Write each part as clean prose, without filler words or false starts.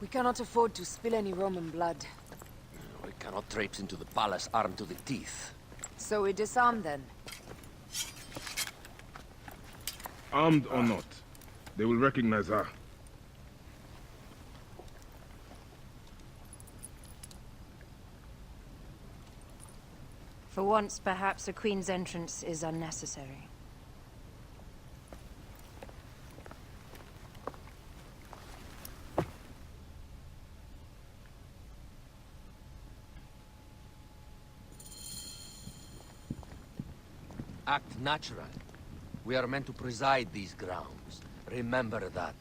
We cannot afford to spill any Roman blood. We cannot traipse into the palace armed to the teeth. So we disarm then? Armed or not, they will recognize her. For once, perhaps a queen's entrance is unnecessary. Act natural. We are meant to preside these grounds. Remember that.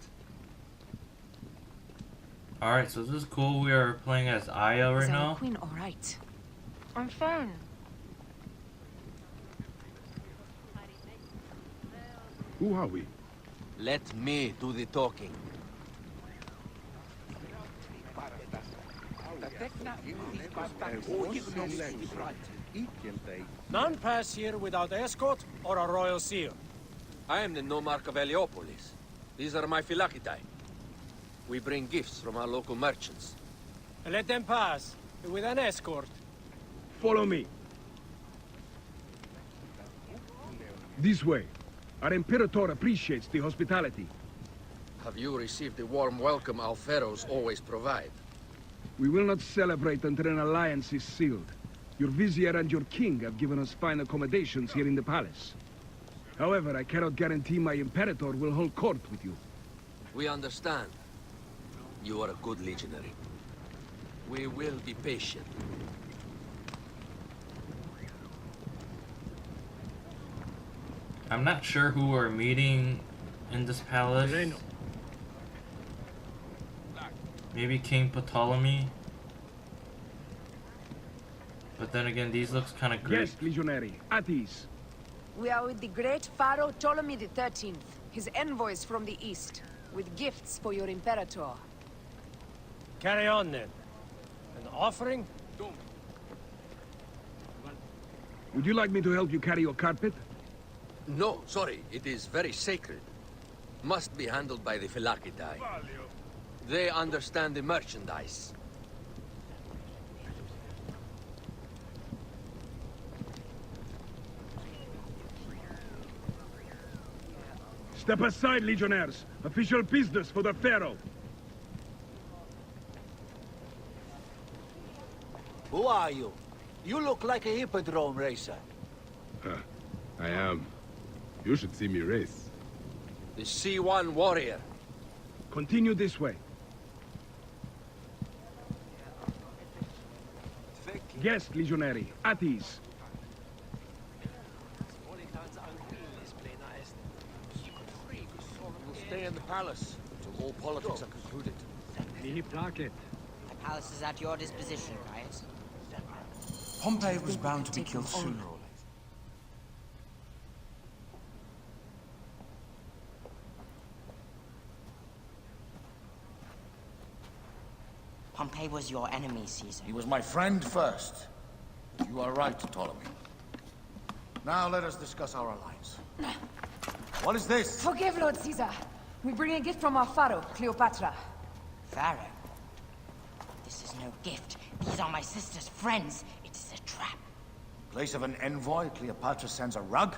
Alright, so this is cool. We are playing as Aya right Is our now. queen all right? I'm fine. Who are we? Let me do the talking. None pass here without escort or a royal seal. I am the nomarch of Heliopolis. These are my Phylakitae. We bring gifts from our local merchants. Let them pass, with an escort. Follow me. This way. Our Imperator appreciates the hospitality. Have you received the warm welcome our pharaohs always provide? We will not celebrate until an alliance is sealed. Your vizier and your king have given us fine accommodations here in the palace. However, I cannot guarantee my Imperator will hold court with you. We understand. You are a good legionary. We will be patient. I'm not sure who we're meeting in this palace. Maybe King Ptolemy. But then again, these looks kind of great. Yes, legionary. At ease. We are with the great pharaoh Ptolemy XIII, his envoys from the east, with gifts for your Imperator. Carry on then. An offering? Would you like me to help you carry your carpet? No, sorry. It is very sacred. Must be handled by the Phylakitae. They understand the merchandise. Step aside, legionnaires. Official business for the pharaoh. Who are you? You look like a hippodrome racer. I am. You should see me race. The C1 warrior. Continue this way. Yes, legionary. At ease. We'll stay in the palace until all politics are concluded. The palace is at your disposition, right? Pompey was bound to be killed sooner or later. Pompey was your enemy, Caesar. He was my friend first. You are right, Ptolemy. Now let us discuss our alliance. What is this? Forgive, Lord Caesar. We bring a gift from our pharaoh, Cleopatra. Pharaoh? This is no gift. These are my sister's friends. It is a trap. In place of an envoy, Cleopatra sends a rug?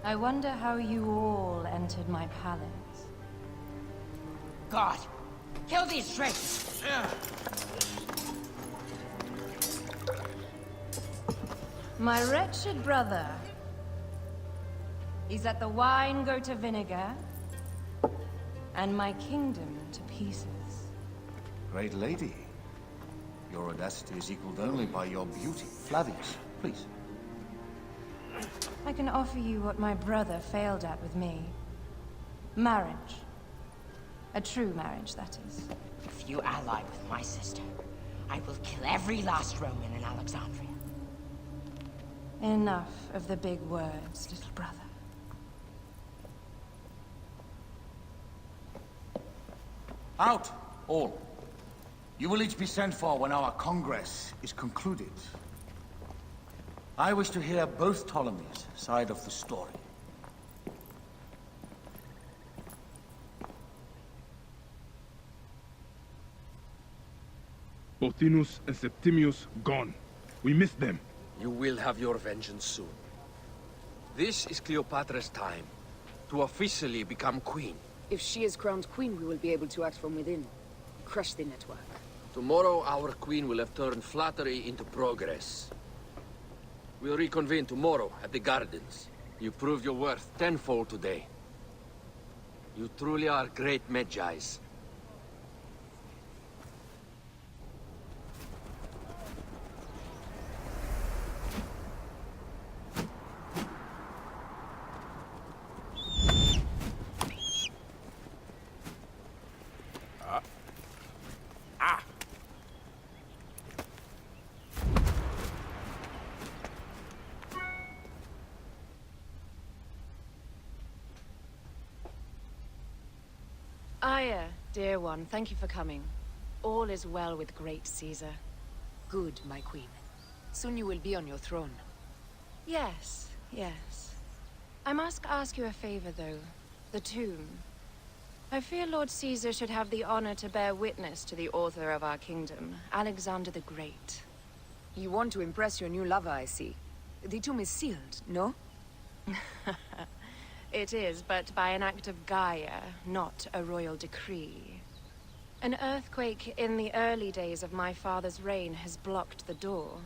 I wonder how you all entered my palace. God! Kill these traitors! My wretched brother. Is that the wine go to vinegar, and my kingdom to pieces. Great lady. Your audacity is equaled only by your beauty. Flavius, please. I can offer you what my brother failed at with me. Marriage. A true marriage, that is. If you ally with my sister, I will kill every last Roman in Alexandria. Enough of the big words, little brother. Out, all. You will each be sent for when our Congress is concluded. I wish to hear both Ptolemy's side of the story. Pothinus and Septimius gone. We missed them. You will have your vengeance soon. This is Cleopatra's time to officially become queen. If she is crowned queen, we will be able to act from within. Crush the network. Tomorrow, our queen will have turned flattery into progress. We'll reconvene tomorrow at the gardens. You proved your worth tenfold today. You truly are great Magi's. Aya, dear one, thank you for coming. All is well with great Caesar. Good, my queen. Soon you will be on your throne. Yes, yes. I must ask you a favor, though. The tomb. I fear Lord Caesar should have the honor to bear witness to the author of our kingdom, Alexander the Great. You want to impress your new lover, I see. The tomb is sealed, no? It is, but by an act of Gaia, not a royal decree. An earthquake in the early days of my father's reign has blocked the door.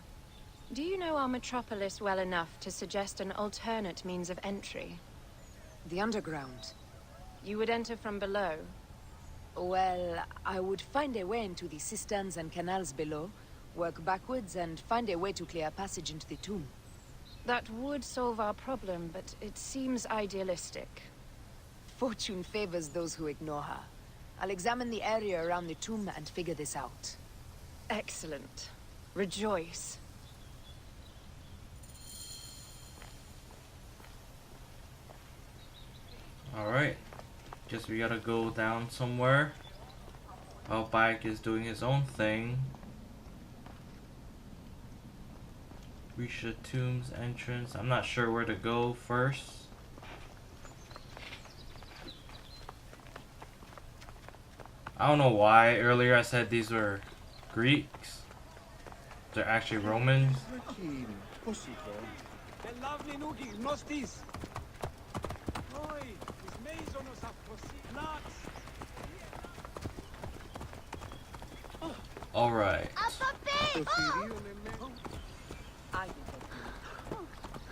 Do you know our metropolis well enough to suggest an alternate means of entry? The underground. You would enter from below. Well, I would find a way into the cisterns and canals below, work backwards, and find a way to clear a passage into the tomb. That would solve our problem, but it seems idealistic. Fortune favors those who ignore her. I'll examine the area around the tomb and figure this out. Excellent. Rejoice. Alright. Guess we gotta go down somewhere. While Bayek is doing his own thing. Reach the tomb's entrance. I'm not sure where to go first. I don't know why earlier I said these were Greeks. They're actually Romans. Alright.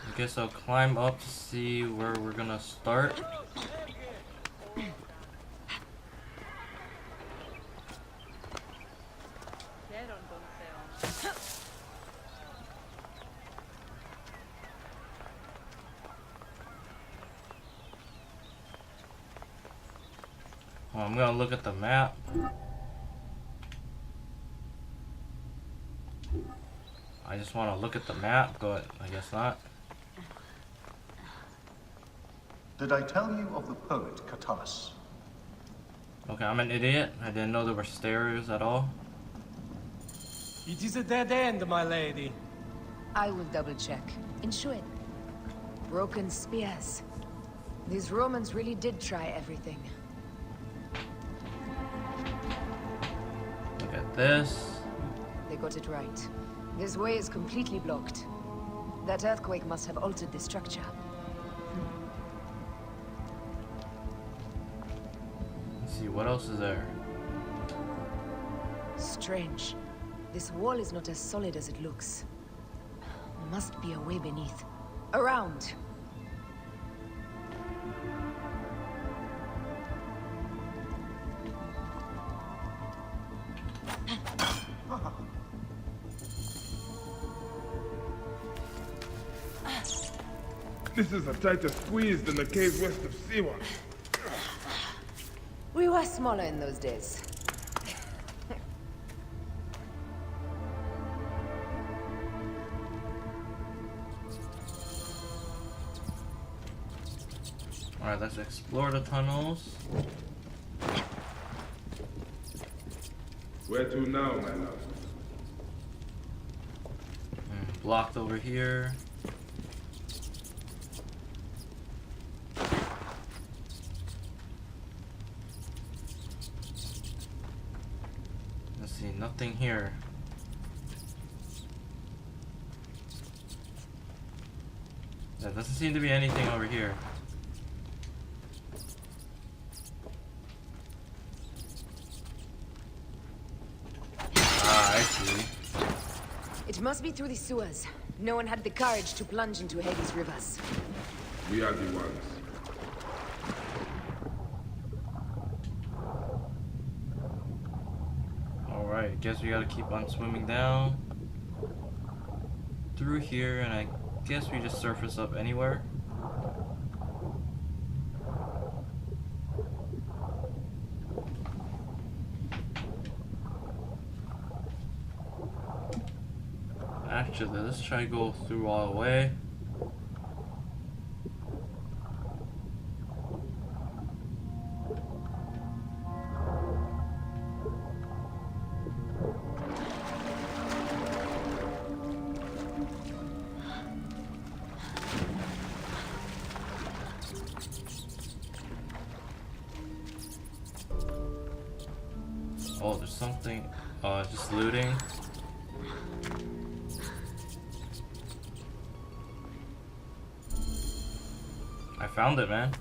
I guess I'll climb up to see where we're gonna start. Well, I'm gonna look at the map. I just want to look at the map, but I guess not. Did I tell you of the poet Catullus? Okay, I'm an idiot. I didn't know there were stairs at all. It is a dead end, my lady. I will double check. Ensure it. Broken spears. These Romans really did try everything. Look at this. They got it right. This way is completely blocked. That earthquake must have altered the structure. Let's see, what else is there? Strange. This wall is not as solid as it looks. Must be a way beneath. Around! This is a tighter squeeze than the cave west of Siwa. We were smaller in those days. Alright, let's explore the tunnels. Where to now, my love? Blocked over here. see, nothing here. There doesn't seem to be anything over here. Ah, I see. It must be through the sewers. No one had the courage to plunge into Hades' rivers. We are the ones. Alright, guess we gotta keep on swimming down through here, and I guess we just surface up anywhere. Actually, let's try to go through all the way. Oh, there's something. Just looting. I found it, man.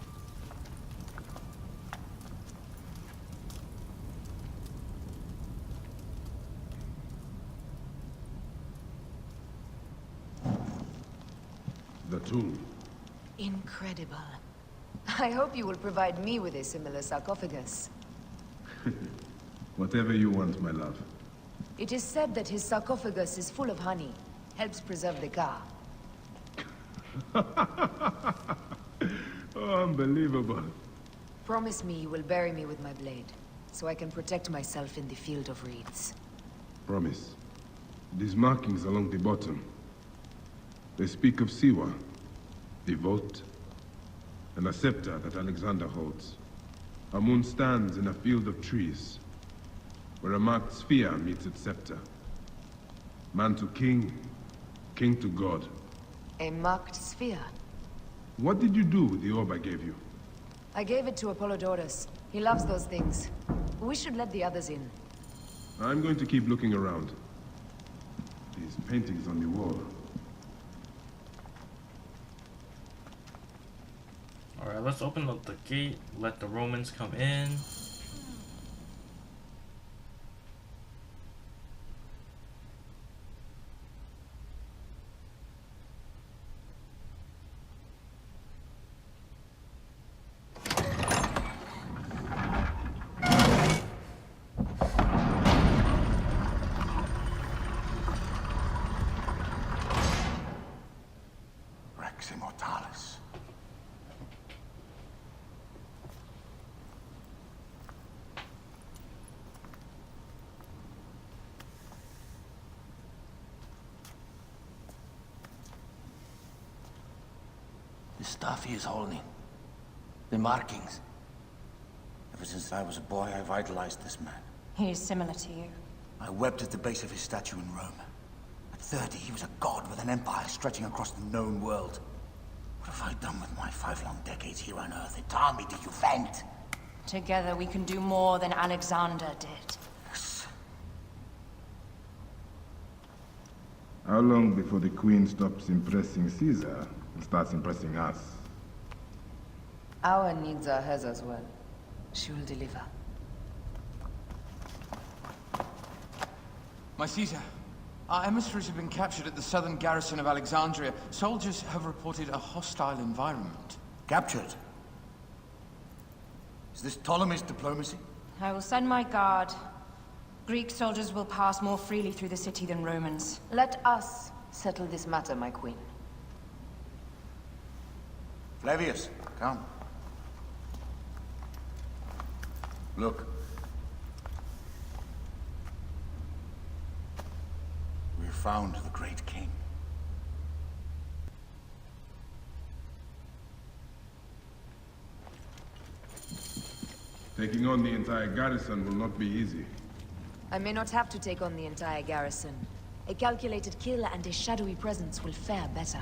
The tomb. Incredible. I hope you will provide me with a similar sarcophagus. Whatever you want, my love. It is said that his sarcophagus is full of honey. Helps preserve the car. Oh, unbelievable. Promise me you will bury me with my blade, so I can protect myself in the field of reeds. Promise. These markings along the bottom. They speak of Siwa, the vault, and a scepter that Alexander holds. A moon stands in a field of trees, where a marked sphere meets its scepter. Man to king, king to god. A marked sphere. What did you do with the orb I gave you? I gave it to Apollodorus. He loves those things. We should let the others in. I'm going to keep looking around. These paintings on the wall. Alright, let's open up the gate, let the Romans come in. Immortalis. The stuff he is holding. The markings. Ever since I was a boy, I've idolized this man. He is similar to you. I wept at the base of his statue in Rome. At 30, he was a god with an empire stretching across the known world. What have I done with my 5 long decades here on Earth? Entirely to you, vent! Together we can do more than Alexander did. Yes. How long before the Queen stops impressing Caesar and starts impressing us? Our needs are hers as well. She will deliver. My Caesar, our emissaries have been captured at the southern garrison of Alexandria. Soldiers have reported a hostile environment. Captured? Is this Ptolemy's diplomacy? I will send my guard. Greek soldiers will pass more freely through the city than Romans. Let us settle this matter, my queen. Flavius, come. Look. We found the great king. Taking on the entire garrison will not be easy. I may not have to take on the entire garrison. A calculated kill and a shadowy presence will fare better.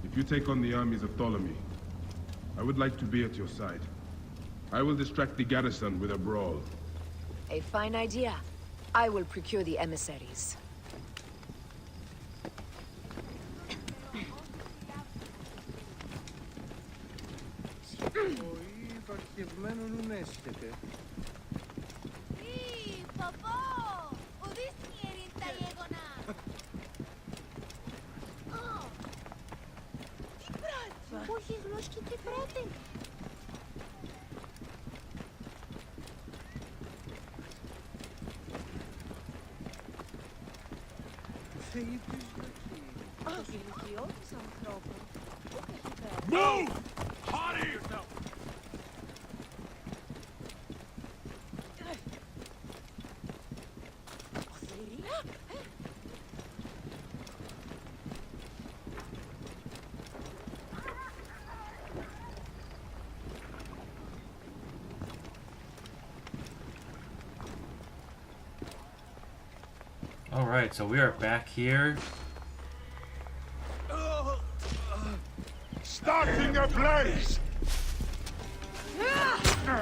If you take on the armies of Ptolemy, I would like to be at your side. I will distract the garrison with a brawl. A fine idea. I will procure the emissaries. Move! Harder yourself! Alright, so we are back here. Starting a blaze!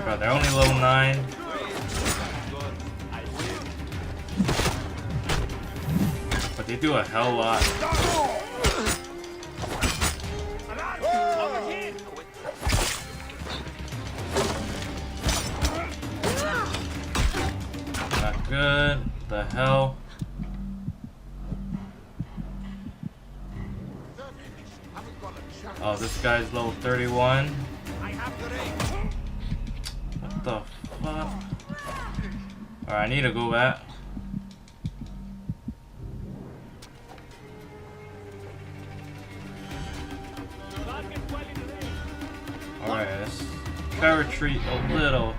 Bro, they're only level 9. But they do a hell lot. Not good. The hell? Oh, this guy's level 31. What the fuck? Alright, I need to go back. Alright, let's try to retreat a little.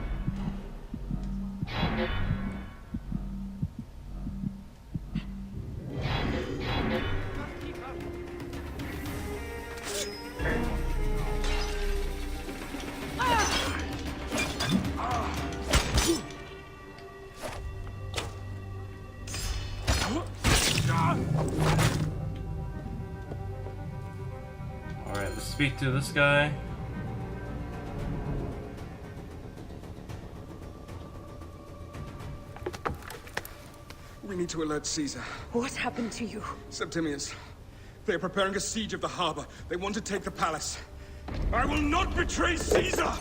Alright, let's speak to this guy. We need to alert Caesar. What happened to you? Septimius. They are preparing a siege of the harbor. They want to take the palace. I will not betray Caesar!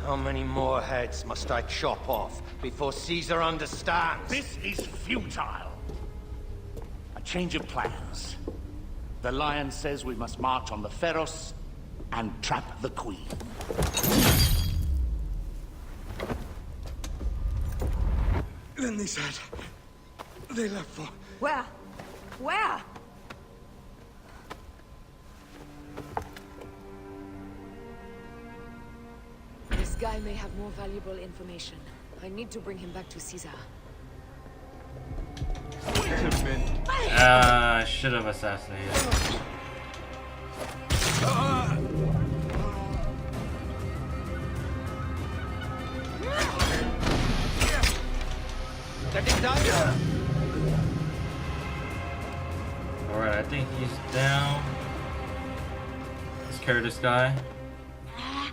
How many more heads must I chop off before Caesar understands? This is futile. A change of plans. The Lion says we must march on the Pharos and trap the Queen. Then they said... they left for... Where? Where? This guy may have more valuable information. I need to bring him back to Caesar. I should have assassinated. Alright, I think he's down. Let's carry this guy. I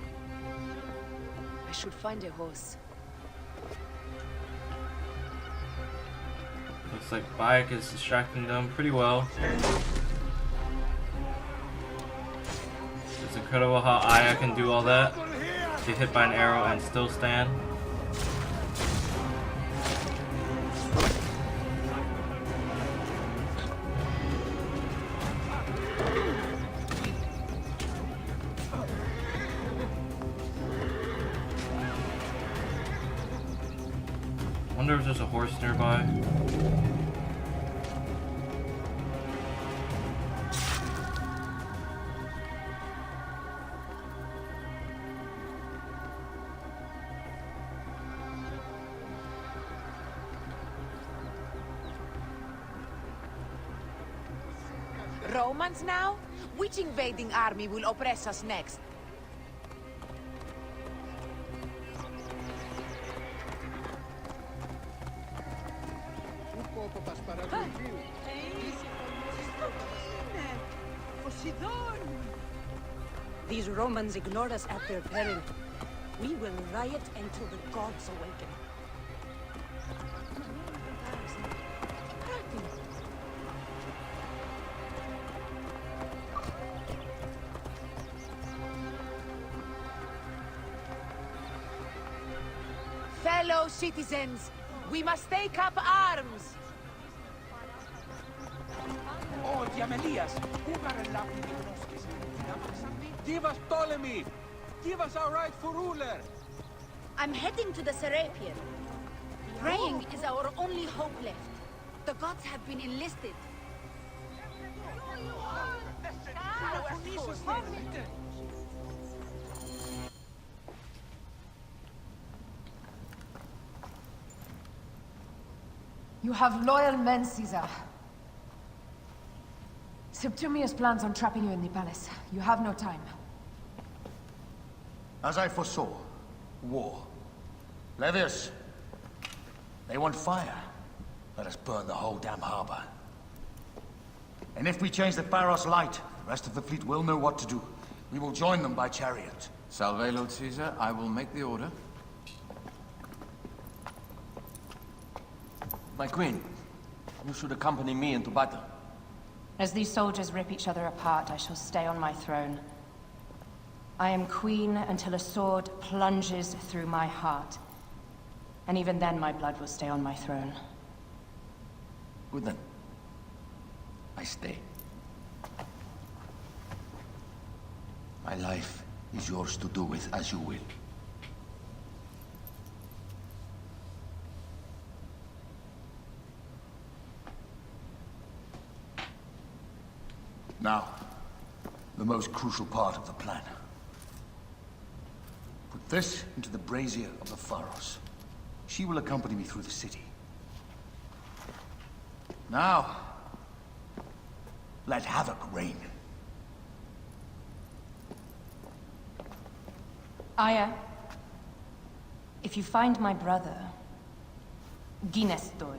should find a horse. Looks like Bayek is distracting them pretty well. It's incredible how Aya can do all that. Get hit by an arrow and still stand. Wonder if there's a horse nearby. Romans now? Which invading army will oppress us next? These Romans ignore us at their peril. We will riot until the gods awaken. fellow citizens, we must take up arms! Oh, Diamelias, give us Ptolemy! Give us our rightful ruler! I'm heading to the Serapion. Praying is our only hope left. The gods have been enlisted. You have loyal men, Caesar. Septimius plans on trapping you in the palace. You have no time. As I foresaw, war. Levius, they want fire. Let us burn the whole damn harbor. And if we change the Pharos light, the rest of the fleet will know what to do. We will join them by chariot. Salve, Lord Caesar. I will make the order. My queen, you should accompany me into battle. As these soldiers rip each other apart, I shall stay on my throne. I am queen until a sword plunges through my heart. And even then, my blood will stay on my throne. Good then. I stay. My life is yours to do with as you will. Now, the most crucial part of the plan. Put this into the brazier of the Pharos. She will accompany me through the city. Now, let havoc reign. Aya, if you find my brother, Ginestoi,